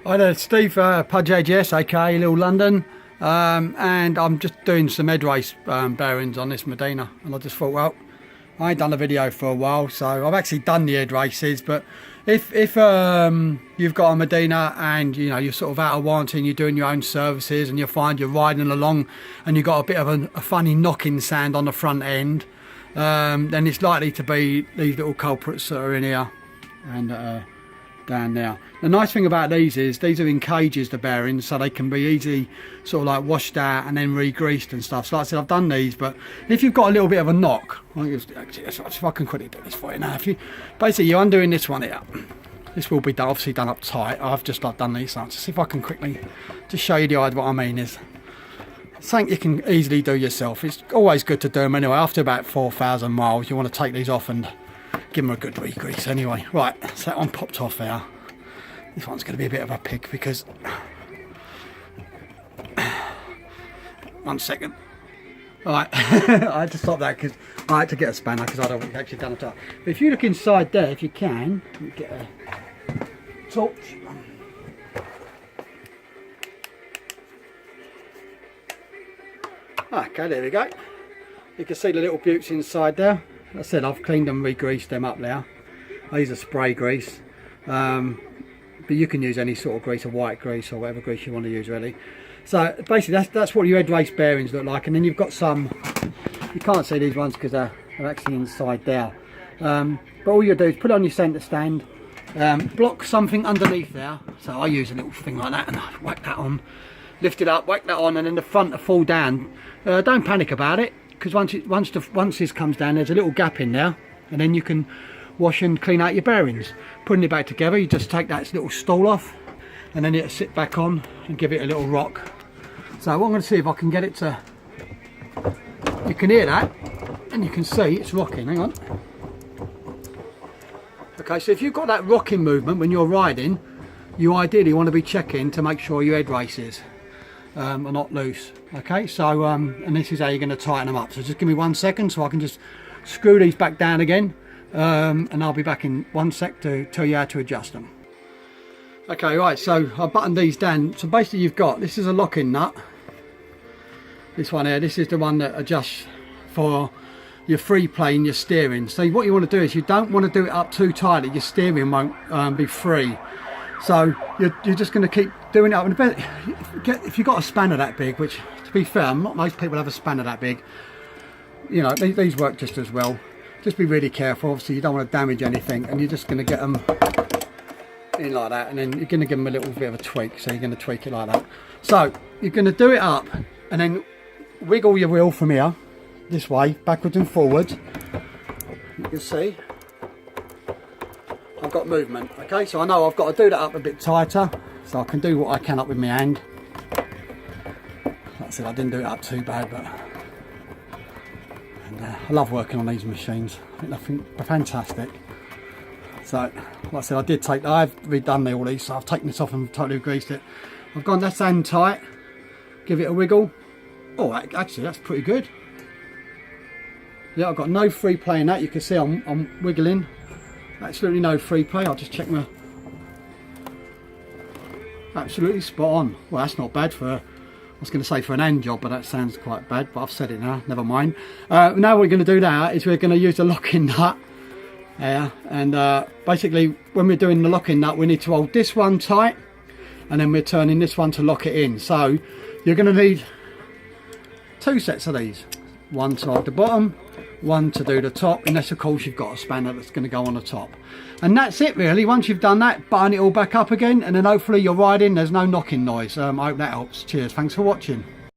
Hi there, Steve, Pudge AJS, aka Little London, and I'm just doing some headrace bearings on this Modena, and I just thought, well, I ain't done a video for a while, so I've actually done the headraces, but if you've got a Modena and you're sort of out of warranty and you're doing your own services and you find you're riding along and you've got a bit of a funny knocking sound on the front end, then it's likely to be these little culprits that are in here and down there. The nice thing about these is these are in cages, the bearings, so they can be easily sort of like washed out and then re-greased and stuff. So like I said, I've done these, but if you've got a little bit of a knock, actually, if I can quickly do this for you now. Basically you're undoing this one here. This will be obviously done up tight. I've just done these, so just see if I can quickly just show you the idea. What I mean is something you can easily do yourself. It's always good to do them anyway. After about 4,000 miles, you want to take these off and give them a good re-grease anyway. Right, so that one popped off there. This one's going to be a bit of a pig because... One second. Alright, I had to stop that because I had to get a spanner because I don't want actually done it up. But if you look inside there, if you can, get a torch. Okay, there we go. You can see the little buttes inside there. As I said, I've cleaned them, re-greased them up there. These are spray grease, but you can use any sort of grease, or white grease or whatever grease you want to use really. So basically that's what your headrace bearings look like. And then you've got some, you can't see these ones because they're actually inside there, but all you do is put it on your centre stand, block something underneath there. So I use a little thing like that and I whack that on, lift it up, whack that on, and then the front will fall down. Don't panic about it, because once this comes down, there's a little gap in there, and then you can wash and clean out your bearings. Putting it back together, you just take that little stall off, and then it'll sit back on and give it a little rock. So what I'm going to see if I can get it to, you can hear that, and you can see it's rocking. Hang on. Okay, so if you've got that rocking movement when you're riding, you ideally want to be checking to make sure your headraces are not loose. Okay, so and this is how you're going to tighten them up. So just give me 1 second so I can just screw these back down again, and I'll be back in 1 sec to tell you how to adjust them. Okay, right, so I buttoned these down. So basically you've got, this is a locking nut, this one here, this is the one that adjusts for your free play and your steering. So what you want to do is you don't want to do it up too tightly, your steering won't be free. So you're just going to keep doing it up. And if you've got a spanner that big, which to be fair, not most people have a spanner that big, these work just as well. Just be really careful. Obviously you don't want to damage anything, and you're just going to get them in like that, and then you're going to give them a little bit of a tweak. So you're going to tweak it like that. So you're going to do it up and then wiggle your wheel from here this way, backwards and forwards. You can see I've got movement. Okay, so I know I've got to do that up a bit tighter, so I can do what I can up with my hand. Like I said, I didn't do it up too bad, but I love working on these machines. I think they're fantastic. So like I said, I've redone all these, so I've taken this off and totally greased it. I've gone, that's hand tight, give it a wiggle. Oh, actually that's pretty good. Yeah, I've got no free play in that. You can see I'm wiggling. Absolutely no free play. I'll just check my, absolutely spot on. Well, that's not bad for, I was going to say for an hand job, but that sounds quite bad, but I've said it now, never mind. Now what we're going to do now is we're going to use the locking nut. And basically when we're doing the locking nut, we need to hold this one tight, and then we're turning this one to lock it in. So you're going to need 2 sets of these, one to hold the bottom, one to do the top, unless of course you've got a spanner that's going to go on the top. And that's it really. Once you've done that, button it all back up again, and then hopefully you're riding, there's no knocking noise. I hope that helps. Cheers, thanks for watching.